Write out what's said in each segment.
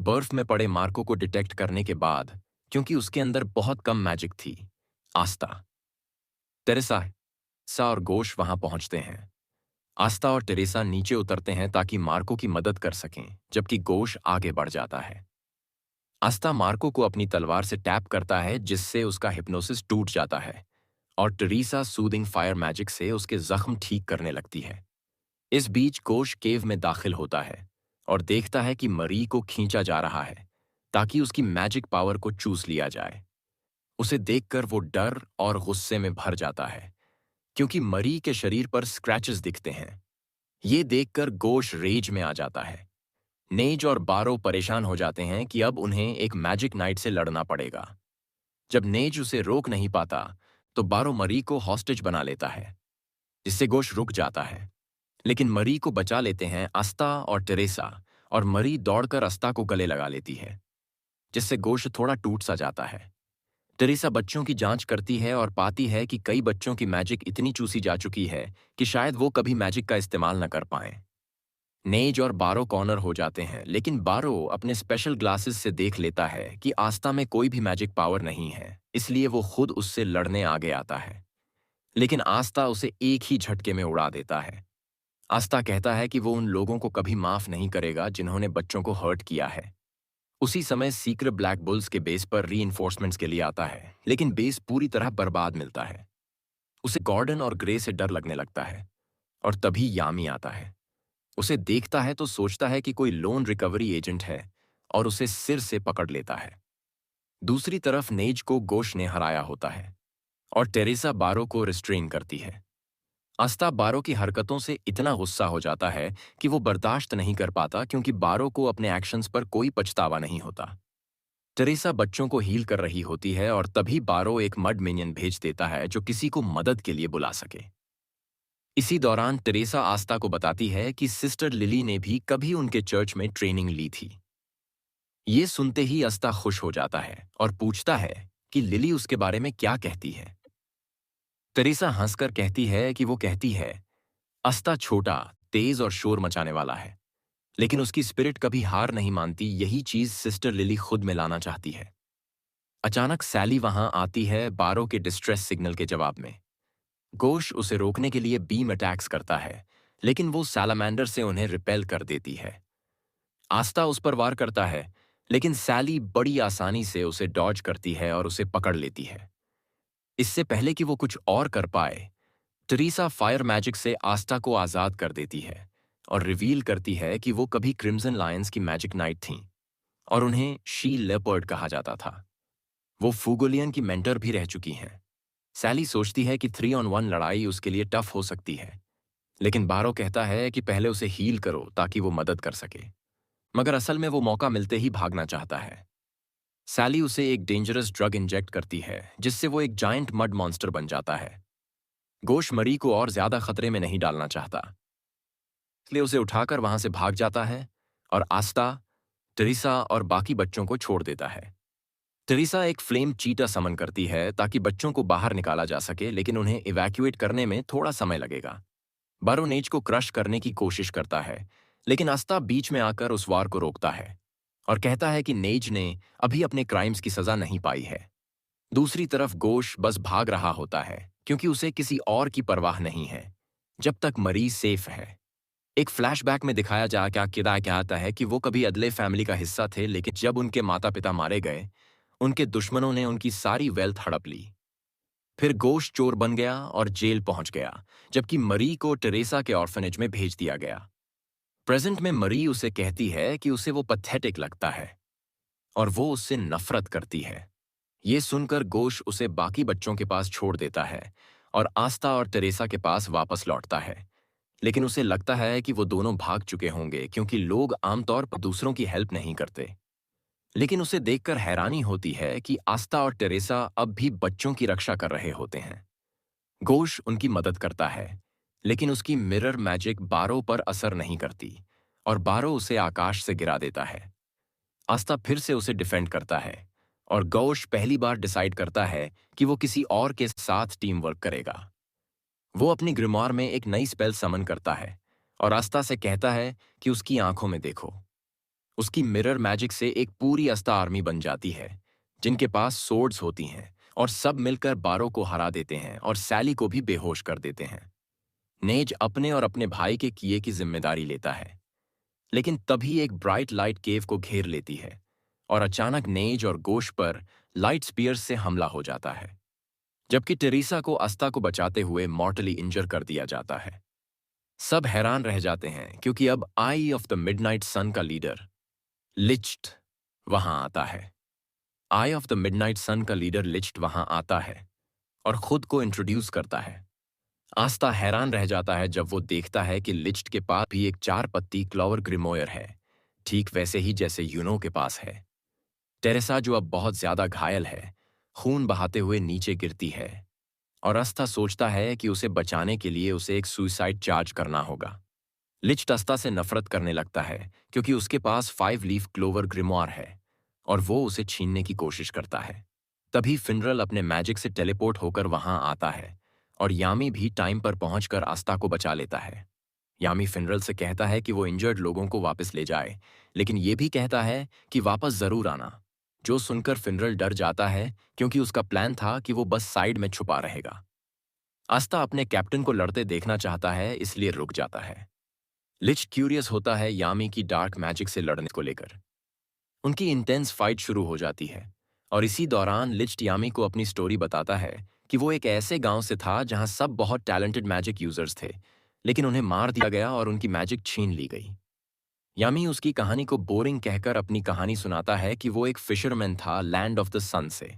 बर्फ में पड़े मार्को को डिटेक्ट करने के बाद, क्योंकि उसके अंदर बहुत कम मैजिक थी, आस्था, टेरेसा सा और गोश वहां पहुंचते हैं। आस्था और टेरेसा नीचे उतरते हैं ताकि मार्को की मदद कर सकें, जबकि गोश आगे बढ़ जाता है। आस्था मार्को को अपनी तलवार से टैप करता है जिससे उसका हिप्नोसिस टूट जाता है और टेरेसा सूदिंग फायर मैजिक से उसके जख्म ठीक करने लगती है। इस बीच गोश केव में दाखिल होता है और देखता है कि मरी को खींचा जा रहा है ताकि उसकी मैजिक पावर को चूस लिया जाए। उसे देखकर वो डर और गुस्से में भर जाता है क्योंकि मरी के शरीर पर स्क्रैचेस दिखते हैं। ये देखकर गोश रेज में आ जाता है। नेज और बारो परेशान हो जाते हैं कि अब उन्हें एक मैजिक नाइट से लड़ना पड़ेगा। जब नेज उसे रोक नहीं पाता, तो बारो मरी को हॉस्टेज बना लेता है, जिससे गोश रुक जाता है। लेकिन मरी को बचा लेते हैं अस्ता और टेरेसा, और मरी दौड़कर अस्ता को गले लगा लेती है, जिससे गोश थोड़ा टूट सा जाता है। टेरेसा बच्चों की जांच करती है और पाती है कि कई बच्चों की मैजिक इतनी चूसी जा चुकी है कि शायद वो कभी मैजिक का इस्तेमाल न कर पाएं। नेज और बारो कॉर्नर हो जाते हैं, लेकिन बारो अपने स्पेशल ग्लासेस से देख लेता है कि आस्था में कोई भी मैजिक पावर नहीं है, इसलिए वो खुद उससे लड़ने आगे आता है। लेकिन आस्था उसे एक ही झटके में उड़ा देता है। आस्था कहता है कि वो उन लोगों को कभी माफ नहीं करेगा जिन्होंने बच्चों को हर्ट किया है। उसी समय सीक्रेट ब्लैक बुल्स के बेस पर रीइंफोर्समेंट्स के लिए आता है, लेकिन बेस पूरी तरह बर्बाद मिलता है। उसे गॉर्डन और ग्रे से डर लगने लगता है, और तभी यामी आता है। उसे देखता है तो सोचता है कि कोई लोन रिकवरी एजेंट है और उसे सिर से पकड़ लेता है। दूसरी तरफ नेज को गोश ने हराया होता है और टेरेसा बारो को रिस्ट्रेन करती है। आस्था बारो की हरकतों से इतना गुस्सा हो जाता है कि वो बर्दाश्त नहीं कर पाता क्योंकि बारो को अपने एक्शंस पर कोई पछतावा नहीं होता। टेरेसा बच्चों को हील कर रही होती है और तभी बारो एक मड मिनियन भेज देता है जो किसी को मदद के लिए बुला सके। इसी दौरान टेरेसा आस्था को बताती है कि सिस्टर लिली ने भी कभी उनके चर्च में ट्रेनिंग ली थी। ये सुनते ही आस्था खुश हो जाता है और पूछता है कि लिली उसके बारे में क्या कहती है। टेरेसा हंसकर कहती है कि वो कहती है, अस्ता छोटा, तेज और शोर मचाने वाला है, लेकिन उसकी स्पिरिट कभी हार नहीं मानती। यही चीज सिस्टर लिली खुद में लाना चाहती है। अचानक सैली वहां आती है बारो के डिस्ट्रेस सिग्नल के जवाब में। गोश उसे रोकने के लिए बीम अटैक्स करता है, लेकिन वो सैलामेंडर से उन्हें रिपेल कर देती है। आस्था उस पर वार करता है, लेकिन सैली बड़ी आसानी से उसे डॉज करती है और उसे पकड़ लेती है। इससे पहले कि वो कुछ और कर पाए, टेरेसा फायर मैजिक से आस्था को आजाद कर देती है और रिवील करती है कि वो कभी क्रिम्सन लायंस की मैजिक नाइट थीं और उन्हें शी लेपर्ड कहा जाता था। वो फूगोलियन की मेंटर भी रह चुकी हैं। सैली सोचती है कि 3-on-1 लड़ाई उसके लिए टफ हो सकती है, लेकिन बारो कहता है कि पहले उसे हील करो ताकि वो मदद कर सके, मगर असल में वो मौका मिलते ही भागना चाहता है। सैली उसे एक डेंजरस ड्रग इंजेक्ट करती है जिससे वो एक जायंट मड मॉन्स्टर बन जाता है। गोश मरी को और ज्यादा खतरे में नहीं डालना चाहता, इसलिए उसे उठाकर वहां से भाग जाता है और आस्था, टेरेसा और बाकी बच्चों को छोड़ देता है। टेरेसा एक फ्लेम चीटा समन करती है ताकि बच्चों को बाहर निकाला जा सके, लेकिन उन्हें इवैक्यूएट करने में थोड़ा समय लगेगा। बारो नेज को क्रश करने की कोशिश करता है, लेकिन आस्था बीच में आकर उस वार को रोकता है और कहता है कि नेज ने अभी अपने क्राइम्स की सजा नहीं पाई है। दूसरी तरफ गोश बस भाग रहा होता है क्योंकि उसे किसी और की परवाह नहीं है जब तक मरीज सेफ है। एक फ्लैशबैक में दिखाया जा क्या आता है कि वो कभी अदले फैमिली का हिस्सा थे, लेकिन जब उनके माता पिता मारे गए, उनके दुश्मनों ने उनकी सारी वेल्थ हड़प ली। फिर गोश चोर बन गया और जेल पहुंच गया, जबकि मरी को टेरेसा के ऑर्फनेज में भेज दिया गया। प्रेजेंट में मरी उसे कहती है कि उसे वो पथेटिक लगता है और वो उससे नफरत करती है। ये सुनकर गोश उसे बाकी बच्चों के पास छोड़ देता है और आस्था और टेरेसा के पास वापस लौटता है, लेकिन उसे लगता है कि वो दोनों भाग चुके होंगे क्योंकि लोग आमतौर पर दूसरों की हेल्प नहीं करते। लेकिन उसे देखकर हैरानी होती है कि आस्था और टेरेसा अब भी बच्चों की रक्षा कर रहे होते हैं। गोश उनकी मदद करता है, लेकिन उसकी मिरर मैजिक बारो पर असर नहीं करती और बारो उसे आकाश से गिरा देता है। आस्था फिर से उसे डिफेंड करता है और गोश पहली बार डिसाइड करता है कि वो किसी और के साथ टीम वर्क करेगा। वो अपनी ग्रिमॉर में एक नई स्पेल समन करता है और आस्था से कहता है कि उसकी आंखों में देखो। उसकी मिरर मैजिक से एक पूरी अस्ता आर्मी बन जाती है, जिनके पास सोर्ड्स होती हैं, और सब मिलकर बारो को हरा देते हैं और सैली को भी बेहोश कर देते हैं। नेज अपने और अपने भाई के किए की जिम्मेदारी लेता है, लेकिन तभी एक ब्राइट लाइट केव को घेर लेती है और अचानक नेज और गोश पर लाइट स्पीयर्स से हमला हो जाता है, जबकि टेरेसा को अस्ता को बचाते हुए मॉर्टली इंजर कर दिया जाता है। सब हैरान रह जाते हैं क्योंकि अब आई ऑफ द मिडनाइट सन का लीडर लिच्ट वहां आता है। आई ऑफ द मिडनाइट सन का लीडर लिच्ट वहां आता है और खुद को इंट्रोड्यूस करता है। आस्ता हैरान रह जाता है जब वो देखता है कि लिच्ट के पास भी एक 4 पत्ती क्लॉवर ग्रिमोयर है, ठीक वैसे ही जैसे यूनो के पास है। टेरेसा, जो अब बहुत ज्यादा घायल है, खून बहाते हुए नीचे गिरती है और अस्ता सोचता है कि उसे बचाने के लिए उसे एक सुसाइड चार्ज करना होगा। लिच्ट अस्ता से नफरत करने लगता है क्योंकि उसके पास 5 लीफ क्लोवर ग्रिमोयर है और वो उसे छीनने की कोशिश करता है। तभी फिनरल अपने मैजिक से टेलीपोर्ट होकर वहां आता है और यामी भी टाइम पर पहुंचकर आस्ता को बचा लेता है। यामी फिनरल से कहता है कि वो इंजर्ड लोगों को वापस ले जाए, लेकिन ये भी कहता है कि वापस जरूर आना, जो सुनकर फिनरल डर जाता है क्योंकि उसका प्लान था कि वो बस साइड में छुपा रहेगा। आस्ता अपने कैप्टन को लड़ते देखना चाहता है, इसलिए रुक जाता है। लिच क्यूरियस होता है यामी की डार्क मैजिक से लड़ने को लेकर। उनकी इंटेंस फाइट शुरू हो जाती है और इसी दौरान लिच यामी को अपनी स्टोरी बताता है कि वो एक ऐसे गांव से था जहां सब बहुत टैलेंटेड मैजिक यूजर्स थे, लेकिन उन्हें मार दिया गया और उनकी मैजिक छीन ली गई। यामी उसकी कहानी को बोरिंग कहकर अपनी कहानी सुनाता है कि वो एक फिशरमैन था लैंड ऑफ द सन से,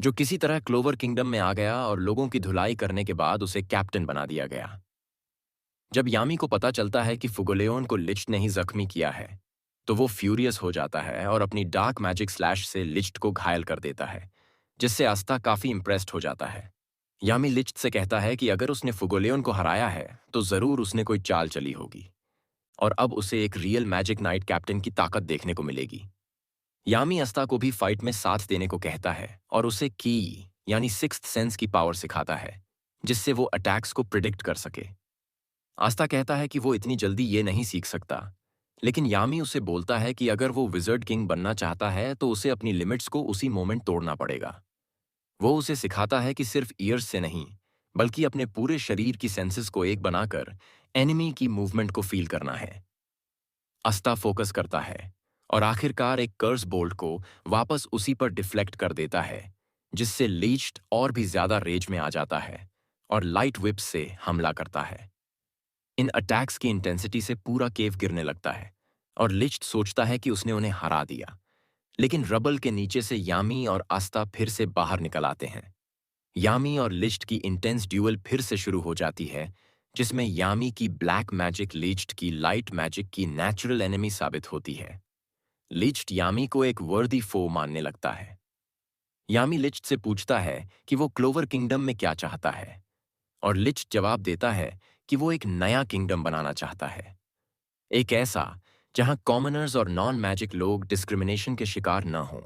जो किसी तरह क्लोवर किंगडम में आ गया और लोगों की धुलाई करने के बाद उसे कैप्टन बना दिया गया। जब यामी को पता चलता है कि फुगोलेओन को लिच्ट ने ही जख्मी किया है, तो वो फ्यूरियस हो जाता है और अपनी डार्क मैजिक स्लैश से लिच्ट को घायल कर देता है, जिससे आस्ता काफी इंप्रेस्ड हो जाता है। यामी लिच्ट से कहता है कि अगर उसने फुगोलेओन को हराया है तो जरूर उसने कोई चाल चली होगी और अब उसे एक रियल मैजिक नाइट कैप्टन की ताकत देखने को मिलेगी। यामी अस्ता को भी फाइट में साथ देने को कहता है और उसे की यानी सिक्स्थ सेंस की पावर सिखाता है, जिससे वो अटैक्स को प्रिडिक्ट कर सके। आस्ता कहता है कि वो इतनी जल्दी ये नहीं सीख सकता, लेकिन यामी उसे बोलता है कि अगर वो विजर्ड किंग बनना चाहता है तो उसे अपनी लिमिट्स को उसी मोमेंट तोड़ना पड़ेगा। वो उसे सिखाता है कि सिर्फ ईयर्स से नहीं, बल्कि अपने पूरे शरीर की सेंसेस को एक बनाकर एनिमी की मूवमेंट को फील करना है। अस्ता फोकस करता है और आखिरकार एक कर्स बोल्ट को वापस उसी पर डिफ्लेक्ट कर देता है, जिससे लीच्ट और भी ज्यादा रेज में आ जाता है और लाइट विप से हमला करता है। इन अटैक्स की इंटेंसिटी से पूरा केव गिरने लगता है और लिच्ट सोचता है कि उसने उन्हें हरा दिया, लेकिन रबल के नीचे से यामी और आस्ता फिर से बाहर निकल आते हैं। यामी और लिच्ट की इंटेंस ड्यूअल फिर से शुरू हो जाती है, जिसमें यामी की ब्लैक मैजिक लिच्ट की लाइट मैजिक की नेचुरल एनिमी साबित होती है। लिच्ट यामी को एक वर्दी फो मानने लगता है। यामी लिच्ट से पूछता है कि वो क्लोवर किंगडम में क्या चाहता है, और लिच्ट जवाब देता है कि वो एक नया किंगडम बनाना चाहता है, एक ऐसा जहां कॉमनर्स और नॉन मैजिक लोग डिस्क्रिमिनेशन के शिकार न हों।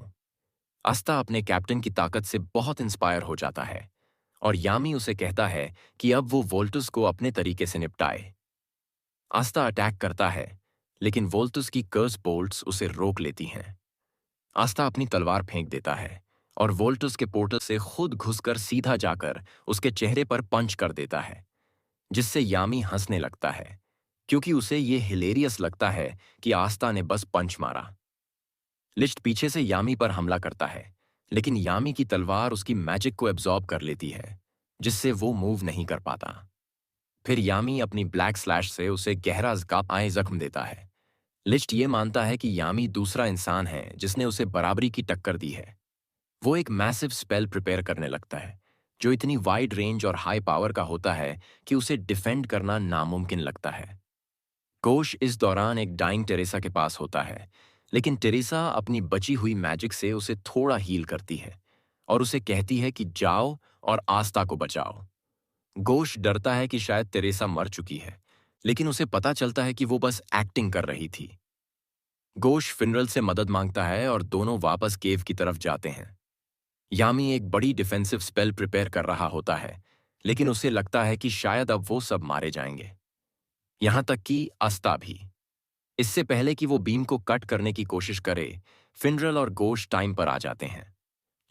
अस्ता अपने कैप्टन की ताकत से बहुत इंस्पायर हो जाता है और यामी उसे कहता है कि अब वो वोल्टस को अपने तरीके से निपटाए। आस्ता अटैक करता है, लेकिन वोल्टस की कर्स बोल्ट्स उसे रोक लेती हैं। आस्ता अपनी तलवार फेंक देता है और वोल्टस के पोर्टल से खुद घुसकर सीधा जाकर उसके चेहरे पर पंच कर देता है, जिससे यामी हंसने लगता है क्योंकि उसे ये हिलेरियस लगता है कि आस्ता ने बस पंच मारा। लिस्ट पीछे से यामी पर हमला करता है, लेकिन यामी की तलवार उसकी मैजिक को एब्जॉर्ब कर लेती है, जिससे वो मूव नहीं कर पाता। फिर यामी अपनी ब्लैक स्लैश से उसे गहरा आए जख्म देता है। लिस्ट ये मानता है कि यामी दूसरा इंसान है जिसने उसे बराबरी की टक्कर दी है। वो एक मैसिव स्पेल प्रिपेयर करने लगता है, जो इतनी वाइड रेंज और हाई पावर का होता है कि उसे डिफेंड करना नामुमकिन लगता है। कोश इस दौरान एक डाइंग टेरेसा के पास होता है, लेकिन टेरेसा अपनी बची हुई मैजिक से उसे थोड़ा हील करती है और उसे कहती है कि जाओ और आस्ता को बचाओ। गोश डरता है कि शायद टेरेसा मर चुकी है, लेकिन उसे पता चलता है कि वो बस एक्टिंग कर रही थी। गोश फिनरल से मदद मांगता है और दोनों वापस केव की तरफ जाते हैं। यामी एक बड़ी डिफेंसिव स्पेल प्रिपेयर कर रहा होता है, लेकिन उसे लगता है कि शायद अब वो सब मारे जाएंगे, यहां तक कि आस्ता भी। इससे पहले कि वो बीम को कट करने की कोशिश करे, फिनरल और गोश टाइम पर आ जाते हैं।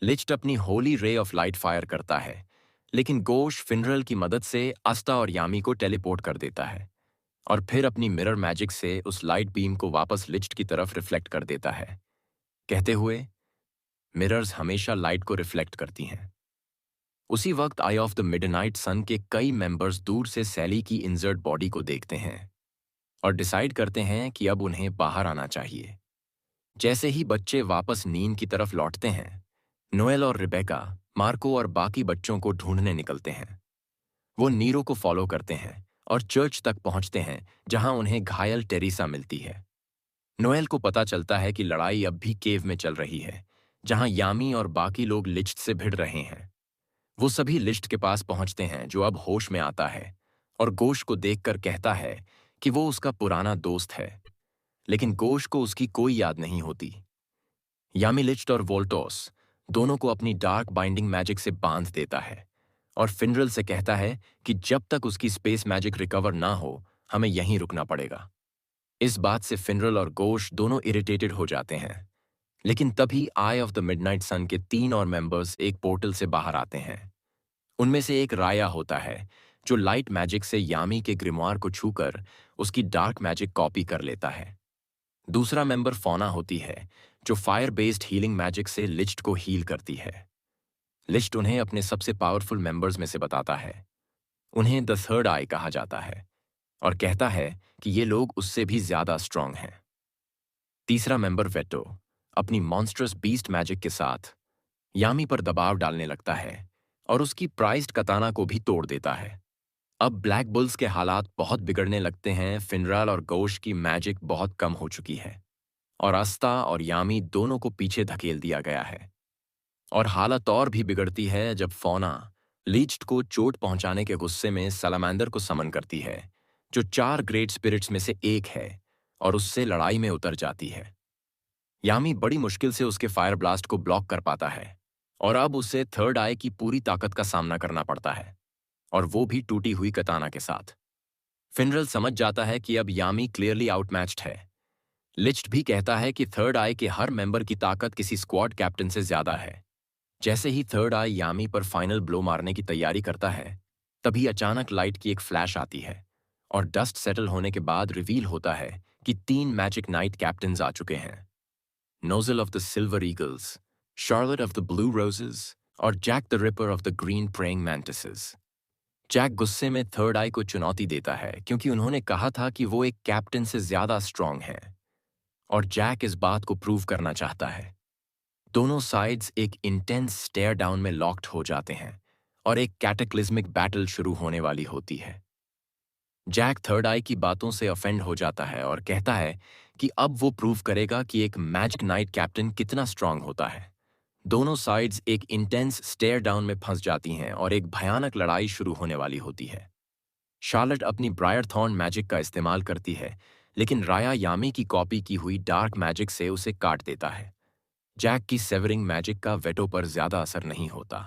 लिस्ट अपनी Holi ray of light fire करता है, लेकिन गोश फिनरल की मदद से आस्था और यामी को टेलीपोर्ट कर देता है और फिर अपनी मिरर मैजिक से उस लाइट बीम को वापस लिस्ट की तरफ रिफ्लेक्ट कर देता है, कहते हुए मिरर्स हमेशा लाइट को रिफ्लेक्ट करती हैं। उसी वक्त आई ऑफ द मिडनाइट सन के कई मेंबर्स दूर से सैली की इंजर्ड बॉडी को देखते हैं और डिसाइड करते हैं कि अब उन्हें बाहर आना चाहिए। जैसे ही बच्चे वापस नींद की तरफ लौटते हैं, नोएल और रिबेका मार्को और बाकी बच्चों को ढूंढने निकलते हैं। वो नीरो को फॉलो करते हैं और चर्च तक पहुंचते हैं, जहां उन्हें घायल टेरेसा मिलती है। नोएल को पता चलता है कि लड़ाई अब भी केव में चल रही है, जहां यामी और बाकी लोग लिस्ट से भिड़ रहे हैं। वो सभी लिस्ट के पास पहुंचते हैं, जो अब होश में आता है और गोश को देखकर कहता है कि वो उसका पुराना दोस्त है, लेकिन गोश को उसकी कोई याद नहीं होती। यामी लिस्ट और वोल्टोस दोनों को अपनी डार्क बाइंडिंग मैजिक से बांध देता है और फिनरल से कहता है कि जब तक उसकी स्पेस मैजिक रिकवर ना हो, हमें यहीं रुकना पड़ेगा। इस बात से फिनरल और गोश दोनों इरिटेटेड हो जाते हैं, लेकिन तभी आई ऑफ द मिडनाइट सन के 3 और मेंबर्स एक पोर्टल से बाहर आते हैं। उनमें से एक राया होता है, जो लाइट मैजिक से यामी के ग्रिमवार को छूकर उसकी डार्क मैजिक कॉपी कर लेता है। दूसरा मेंबर फौना होती है, जो फायर बेस्ड हीलिंग मैजिक से लिस्ट को हील करती है। लिस्ट उन्हें अपने सबसे पावरफुल मेंबर्स में से बताता है। उन्हें द थर्ड आई कहा जाता है और कहता है कि ये लोग उससे भी ज्यादा स्ट्रांग हैं। तीसरा मेंबर वेटो अपनी मॉन्स्ट्रस बीस्ट मैजिक के साथ यामी पर दबाव डालने लगता है और उसकी प्राइज्ड कताना को भी तोड़ देता है। अब ब्लैक बुल्स के हालात बहुत बिगड़ने लगते हैं। फिनराल और गोश की मैजिक बहुत कम हो चुकी है और आस्था और यामी दोनों को पीछे धकेल दिया गया है। और हालत और भी बिगड़ती है जब फौना लीच्ड को चोट पहुंचाने के गुस्से में सलामैंडर को समन करती है, जो 4 ग्रेट स्पिरिट्स में से एक है, और उससे लड़ाई में उतर जाती है। यामी बड़ी मुश्किल से उसके फायर ब्लास्ट को ब्लॉक कर पाता है और अब उसे थर्ड आई की पूरी ताकत का सामना करना पड़ता है, और वो भी टूटी हुई कताना के साथ। फिनरल समझ जाता है कि अब यामी क्लियरली आउटमैच्ड है। लिस्ट भी कहता है कि थर्ड आई के हर मेंबर की ताकत किसी स्क्वाड कैप्टन से ज्यादा है। जैसे ही थर्ड आई यामी पर फाइनल ब्लो मारने की तैयारी करता है, तभी अचानक लाइट की एक फ्लैश आती है और डस्ट सेटल होने के बाद रिवील होता है कि 3 मैजिक नाइट कैप्टन्स आ चुके हैं। Nozel of the silver eagles, Charlotte of the blue roses और Jack the ripper of the green praying mantises. Jack गुस्से में थर्ड आई को चुनौती देता है, क्योंकि उन्होंने कहा था कि वो एक कैप्टन से ज्यादा स्ट्रांग है, और जैक इस बात को प्रूव करना चाहता है। दोनों साइड्स एक इंटेंस स्टेयर डाउन में लॉक्ड हो जाते हैं और एक कैटेक्लिज्मिक बैटल शुरू होने वाली होती है। जैक थर्ड आई की बातों से ऑफेंड हो जाता है और कहता है कि अब वो प्रूव करेगा कि एक मैजिक नाइट कैप्टन कितना स्ट्रांग होता है। दोनों साइड्स एक इंटेंस स्टेयर डाउन में फंस जाती हैं और एक भयानक लड़ाई शुरू होने वाली होती है। शार्लेट अपनी ब्रायर थॉर्न मैजिक का इस्तेमाल करती है, लेकिन राया यामी की कॉपी की हुई डार्क मैजिक से उसे काट देता है। जैक की सेवरिंग मैजिक का वेटो पर ज्यादा असर नहीं होता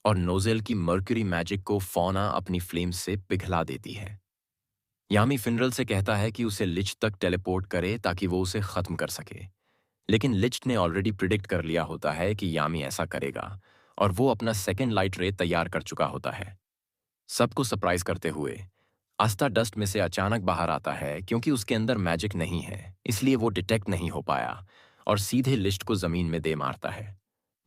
और नोजेल की मर्क्यूरी मैजिक को फौना अपनी फ्लेम्स से पिघला देती है। यामी फिनरल से कहता है कि उसे लिच तक टेलीपोर्ट करे ताकि वो उसे खत्म कर सके, लेकिन लिच ने ऑलरेडी प्रिडिक्ट कर लिया होता है कि यामी ऐसा करेगा और वो अपना सेकेंड लाइट रे तैयार कर चुका होता है। सबको सरप्राइज करते हुए आस्था डस्ट में से अचानक बाहर आता है, क्योंकि उसके अंदर मैजिक नहीं है, इसलिए वो डिटेक्ट नहीं हो पाया और सीधे लिस्ट को जमीन में दे मारता है।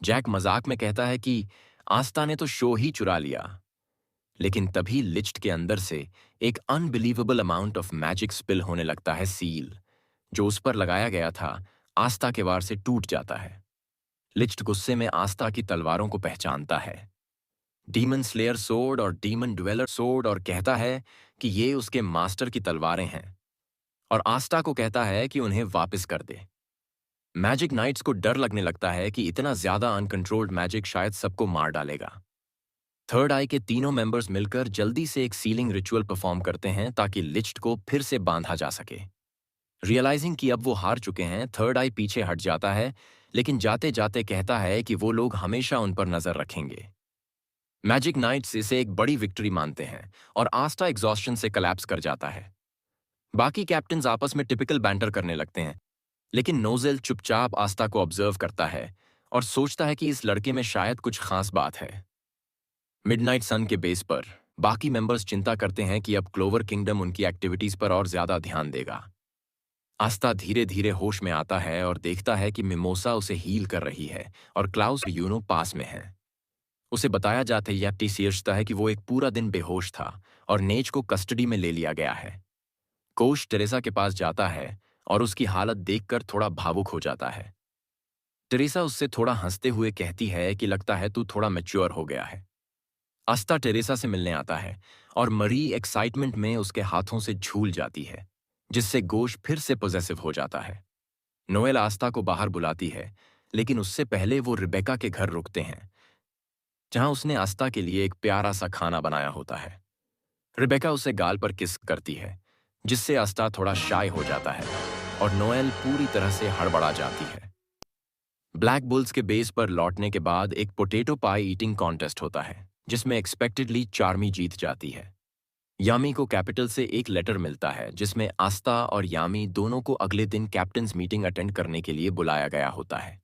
जैक मजाक में कहता है कि आस्था ने तो शो ही चुरा लिया, लेकिन तभी लिस्ट के अंदर से एक unbelievable amount of magic spill होने लगता है। सील जो उस पर लगाया गया था आस्था के वार से टूट जाता है। लिस्ट गुस्से में आस्था की तलवारों को पहचानता है, डीमन स्लेयर सोर्ड और डीमन ड्वेलर सोर्ड, और कहता है कि ये उसके मास्टर की तलवारें हैं, और आस्था को कहता है कि उन्हें वापस कर दे। मैजिक नाइट्स को डर लगने लगता है कि इतना ज्यादा अनकंट्रोल्ड मैजिक शायद सबको मार डालेगा। थर्ड आई के तीनों मेंबर्स मिलकर जल्दी से एक सीलिंग रिचुअल परफॉर्म करते हैं ताकि लिस्ट को फिर से बांधा जा सके। रियलाइजिंग कि अब वो हार चुके हैं, थर्ड आई पीछे हट जाता है, लेकिन जाते जाते कहता है कि वो लोग हमेशा उन पर नजर रखेंगे। मैजिक नाइट्स इसे एक बड़ी विक्ट्री मानते हैं और आस्था एग्जॉस्शन से कलैप्स कर जाता है। बाकी कैप्टन्स आपस में टिपिकल बैंटर करने लगते हैं, लेकिन नोजेल चुपचाप आस्था को ऑब्जर्व करता है और सोचता है कि इस लड़के में शायद कुछ खास बात है। मिडनाइट सन के बेस पर बाकी मेंबर्स चिंता करते हैं कि अब क्लोवर किंगडम उनकी एक्टिविटीज पर और ज्यादा ध्यान देगा। आस्था धीरे धीरे होश में आता है और देखता है कि मिमोसा उसे हील कर रही है और क्लाउस और यूनो पास में है। उसे बताया जाता है या सोचता है कि वो एक पूरा दिन बेहोश था और नेज को कस्टडी में ले लिया गया है। कोश टेरेसा के पास जाता है और उसकी हालत देखकर थोड़ा भावुक हो जाता है। टेरेसा उससे थोड़ा हंसते हुए कहती है कि लगता है तू थोड़ा मैच्योर हो गया है। आस्था टेरेसा से मिलने आता है और मरी एक्साइटमेंट में उसके हाथों से झूल जाती है, जिससे गोश फिर से पॉजेसिव हो जाता है। नोएल आस्था को बाहर बुलाती है, लेकिन उससे पहले वो रिबेका के घर रुकते हैं, जहां उसने आस्था के लिए एक प्यारा सा खाना बनाया होता है। रिबेका उसे गाल पर किस करती है, जिससे आस्था थोड़ा शाय हो जाता है और नोएल पूरी तरह से हड़बड़ा जाती है। ब्लैक बुल्स के बेस पर लौटने के बाद एक पोटैटो पाई ईटिंग कॉन्टेस्ट होता है, जिसमें एक्सपेक्टेडली चार्मी जीत जाती है। यामी को कैपिटल से एक लेटर मिलता है जिसमें आस्था और यामी दोनों को अगले दिन कैप्टन्स मीटिंग अटेंड करने के लिए बुलाया गया होता है।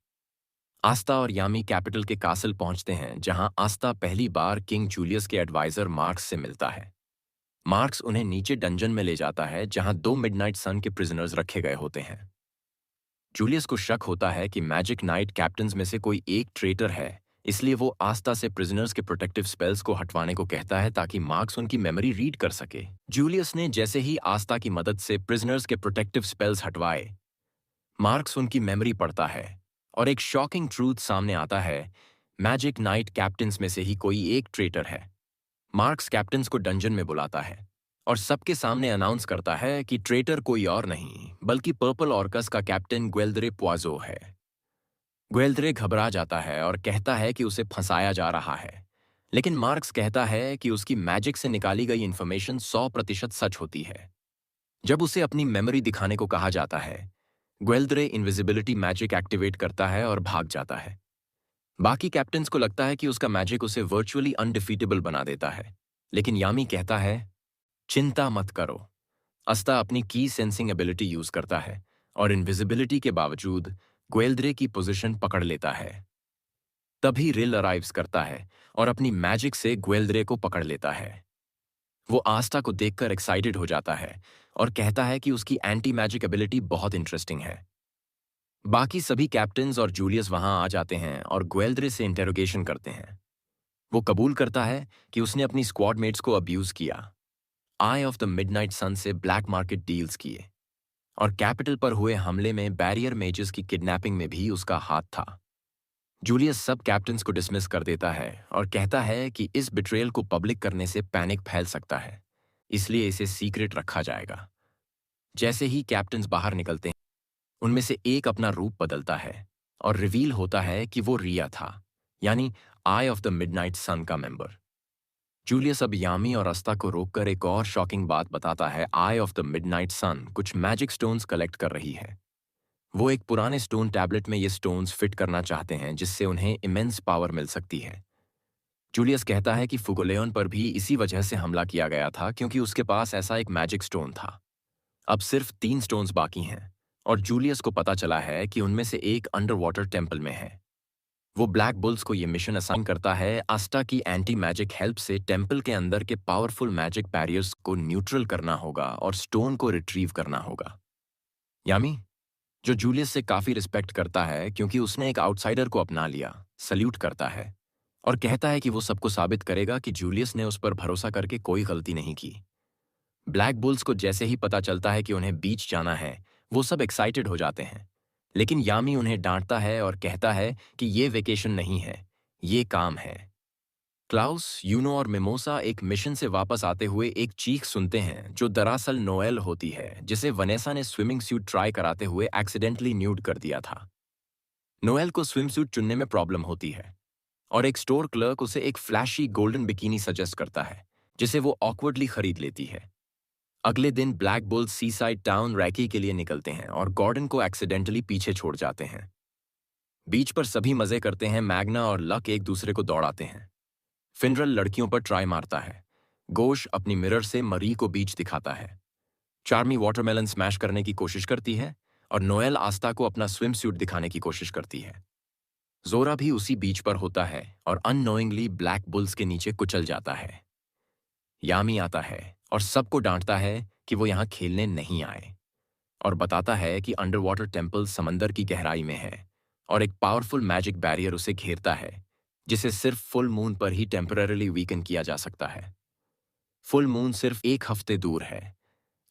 आस्था और यामी कैपिटल के कासल पहुंचते हैं, जहां आस्था पहली बार किंग जूलियस के एडवाइजर मार्क्स से मिलता है। मार्क्स उन्हें नीचे डंजन में ले जाता है, जहां 2 मिडनाइट सन के प्रिजनर्स रखे गए होते हैं। जूलियस को शक होता है कि मैजिक नाइट कैप्टन्स में से कोई एक ट्रेटर है, इसलिए वो आस्था से प्रिजनर्स के प्रोटेक्टिव स्पेल्स को हटवाने को कहता है ताकि मार्क्स उनकी मेमोरी रीड कर सके। जूलियस ने जैसे ही आस्था की मदद से प्रिजनर्स के प्रोटेक्टिव स्पेल्स हटवाए, मार्क्स उनकी मेमोरी पढ़ता है और एक शॉकिंग ट्रूथ सामने आता है, मैजिक नाइट कैप्टन्स में से ही कोई एक ट्रेटर है। मार्क्स कैप्टन्स को डंजन में बुलाता है और सबके सामने अनाउंस करता है कि ट्रेटर कोई और नहीं बल्कि पर्पल ऑर्कस का कैप्टन ग्वेल्द्रे प्वाजो है। ग्वेल्द्रे घबरा जाता है और कहता है कि उसे फंसाया जा रहा है, लेकिन मार्क्स कहता है कि उसकी मैजिक से निकाली गई इंफॉर्मेशन 100% सच होती है। जब उसे अपनी मेमोरी दिखाने को कहा जाता है, ग्वेल्द्रे इनविजिबिलिटी मैजिक एक्टिवेट करता है और भाग जाता है। बाकी कैप्टन्स को लगता है कि उसका मैजिक उसे वर्चुअली अनडिफीटेबल बना देता है, लेकिन यामी कहता है, चिंता मत करो। अस्ता अपनी की सेंसिंग एबिलिटी यूज करता है और इनविजिबिलिटी के बावजूद ग्वेल्द्रे की पोजीशन पकड़ लेता है। तभी रिल अराइव्स करता है और अपनी मैजिक से ग्वेल्द्रे को पकड़ लेता है। वो आस्था को देखकर एक्साइटेड हो जाता है और कहता है कि उसकी एंटी मैजिक एबिलिटी बहुत इंटरेस्टिंग है। बाकी सभी कैप्टन्स और जूलियस वहां आ जाते हैं और ग्वेल्द्रे से इंटेरोगेशन करते हैं। वो कबूल करता है कि उसने अपनी स्क्वाड मेट्स को अब्यूज किया, आई ऑफ द मिडनाइट सन से ब्लैक मार्केट डील्स किए और कैपिटल पर हुए हमले में बैरियर मेजेस की किडनैपिंग में भी उसका हाथ था। जूलियस सब कैप्टन्स को डिसमिस कर देता है और कहता है कि इस बिट्रेयल को पब्लिक करने से पैनिक फैल सकता है, इसलिए इसे सीक्रेट रखा जाएगा। जैसे ही कैप्टन्स बाहर निकलते हैं, उनमें से एक अपना रूप बदलता है और रिवील होता है कि वो रिया था, यानी आई ऑफ द मिडनाइट सन का मेंबर। जूलियस अब यामी और अस्ता को रोककर एक और शॉकिंग बात बताता है, आई ऑफ द मिडनाइट सन कुछ मैजिक स्टोन्स कलेक्ट कर रही है। वो एक पुराने स्टोन टैबलेट में ये स्टोन्स फिट करना चाहते हैं, जिससे उन्हें इमेंस पावर मिल सकती है। जूलियस कहता है कि फुगोलेओन पर भी इसी वजह से हमला किया गया था, क्योंकि उसके पास ऐसा एक मैजिक स्टोन था। अब सिर्फ 3 स्टोन्स बाकी हैं और जूलियस को पता चला है कि उनमें से एक अंडर वाटर टेम्पल में है। वो ब्लैक बुल्स को ये मिशन असाइन करता है, आस्टा की एंटी मैजिक हेल्प से टेम्पल के अंदर के पावरफुल मैजिक बैरियर्स को न्यूट्रल करना होगा और स्टोन को रिट्रीव करना होगा। यामी, जो जूलियस से काफी रिस्पेक्ट करता है क्योंकि उसने एक आउटसाइडर को अपना लिया, सल्यूट करता है और कहता है कि वो सबको साबित करेगा कि जूलियस ने उस पर भरोसा करके कोई गलती नहीं की। ब्लैक बुल्स को जैसे ही पता चलता है कि उन्हें बीच जाना है, वो सब एक्साइटेड हो जाते हैं, लेकिन यामी उन्हें डांटता है और कहता है कि ये वेकेशन नहीं है, ये काम है। क्लाउस, यूनो और मिमोसा एक मिशन से वापस आते हुए एक चीख सुनते हैं, जो दरअसल नोएल होती है, जिसे वनेसा ने स्विमिंग सूट ट्राई कराते हुए एक्सीडेंटली न्यूड कर दिया था। नोएल को स्विम सूट चुनने में प्रॉब्लम होती है और एक स्टोर क्लर्क उसे एक फ्लैशी गोल्डन बिकिनी सजेस्ट करता है, जिसे वो ऑकवर्डली खरीद लेती है। अगले दिन black bulls seaside town recce के लिए निकलते हैं और गॉर्डन को एक्सीडेंटली पीछे छोड़ जाते हैं। बीच पर सभी मजे करते हैं, मैग्ना और लक एक दूसरे को दौड़ाते हैं। फिनरल लड़कियों पर ट्राई मारता है। गोश अपनी मिरर से मरी को बीच दिखाता है। चार्मी वाटरमेलन स्मैश करने की कोशिश करती है और नोएल आस्था को अपना स्विम सूट दिखाने की कोशिश करती है। जोरा भी उसी बीच पर होता है और अननोइंगली ब्लैक बुल्स के नीचे कुचल जाता है। यामी आता है और सबको डांटता है कि वो यहाँ खेलने नहीं आए और बताता है कि अंडर वाटर टेम्पल समंदर की गहराई में है और एक पावरफुल मैजिक बैरियर उसे घेरता है जिसे सिर्फ फुल मून पर ही टेम्पररीली वीकन किया जा सकता है। फुल मून सिर्फ 1 हफ्ते दूर है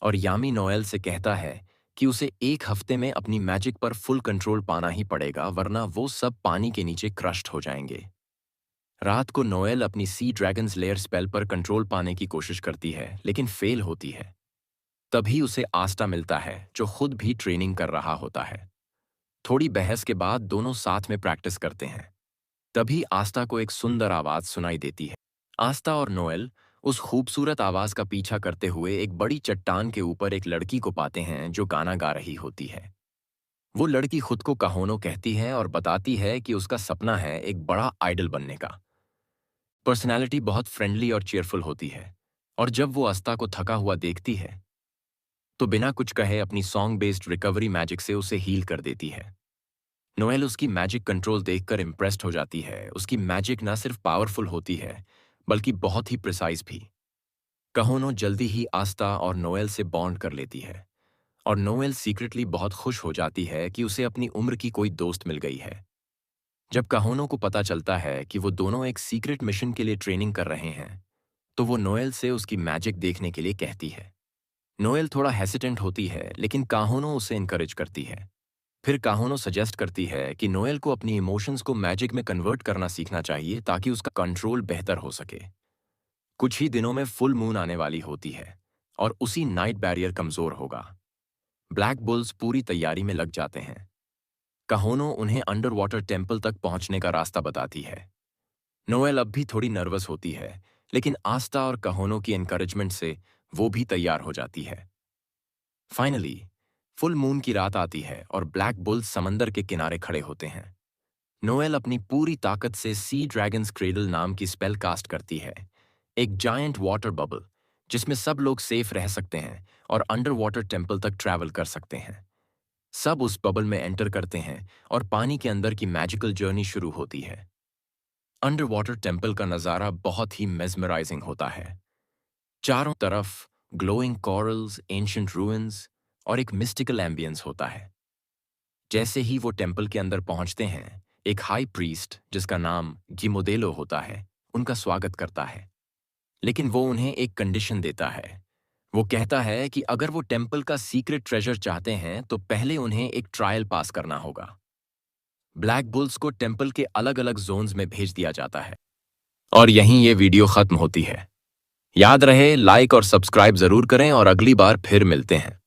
और यामी नोएल से कहता है कि उसे 1 हफ्ते में अपनी मैजिक पर फुल कंट्रोल पाना ही पड़ेगा, वरना वो सब पानी के नीचे क्रश्ड हो जाएंगे। रात को नोएल अपनी सी ड्रैगन्स लेयर स्पेल पर कंट्रोल पाने की कोशिश करती है लेकिन फेल होती है। तभी उसे आस्टा मिलता है जो खुद भी ट्रेनिंग कर रहा होता है। थोड़ी बहस के बाद दोनों साथ में प्रैक्टिस करते हैं। तभी आस्था को एक सुंदर आवाज सुनाई देती है। आस्था और नोएल उस खूबसूरत आवाज का पीछा करते हुए एक बड़ी चट्टान के ऊपर एक लड़की को पाते हैं जो गाना गा रही होती है। वो लड़की खुद को काहोनो कहती है और बताती है कि उसका सपना है एक बड़ा आइडल बनने का। पर्सनैलिटी बहुत फ्रेंडली और चेयरफुल होती है और जब वो आस्था को थका हुआ देखती है तो बिना कुछ कहे अपनी सॉन्ग बेस्ड रिकवरी मैजिक से उसे हील कर देती है। नोएल उसकी मैजिक कंट्रोल देखकर इम्प्रेस्ड हो जाती है। उसकी मैजिक न सिर्फ पावरफुल होती है बल्कि बहुत ही प्रिसाइज भी। काहोनो जल्दी ही आस्था और नोएल से बॉन्ड कर लेती है और नोएल सीक्रेटली बहुत खुश हो जाती है कि उसे अपनी उम्र की कोई दोस्त मिल गई है। जब काहोनो को पता चलता है कि वो दोनों एक सीक्रेट मिशन के लिए ट्रेनिंग कर रहे हैं तो वो नोएल से उसकी मैजिक देखने के लिए कहती है। नोएल थोड़ा हेसिटेंट होती है लेकिन काहोनो उसे इनकरेज करती है। फिर काहोनो सजेस्ट करती है कि नोएल को अपनी इमोशंस को मैजिक में कन्वर्ट करना सीखना चाहिए ताकि उसका कंट्रोल बेहतर हो सके। कुछ ही दिनों में फुल मून आने वाली होती है और उसी नाइट बैरियर कमजोर होगा। ब्लैक बुल्स पूरी तैयारी में लग जाते हैं। काहोनो उन्हें अंडर वाटर टेम्पल तक पहुंचने का रास्ता बताती है। नोएल अब भी थोड़ी नर्वस होती है लेकिन आस्था और काहोनो की एनकरेजमेंट से वो भी तैयार हो जाती है। फाइनली फुल मून की रात आती है और ब्लैक बुल्स समंदर के किनारे खड़े होते हैं। नोएल अपनी पूरी ताकत से सी ड्रैगन्स क्रेडल नाम की स्पेल कास्ट करती है, एक जायंट वाटर बबल जिसमें सब लोग सेफ रह सकते हैं और अंडर वाटर टेम्पल तक ट्रैवल कर सकते हैं। सब उस बबल में एंटर करते हैं और पानी के अंदर की मैजिकल जर्नी शुरू होती है। अंडर वाटर टेम्पल का नज़ारा बहुत ही मेस्मराइजिंग होता है। चारों तरफ ग्लोइंग कॉरल्स, एंशिएंट रूइंस और एक मिस्टिकल एम्बियंस होता है। जैसे ही वो टेम्पल के अंदर पहुंचते हैं, एक हाई प्रीस्ट जिसका नाम गिमोदेलो होता है उनका स्वागत करता है, लेकिन वो उन्हें एक कंडीशन देता है। वो कहता है कि अगर वो टेम्पल का सीक्रेट ट्रेजर चाहते हैं तो पहले उन्हें एक ट्रायल पास करना होगा। ब्लैक बुल्स को टेम्पल के अलग अलग जोन्स में भेज दिया जाता है और यहीं ये वीडियो खत्म होती है। याद रहे, लाइक और सब्सक्राइब जरूर करें और अगली बार फिर मिलते हैं।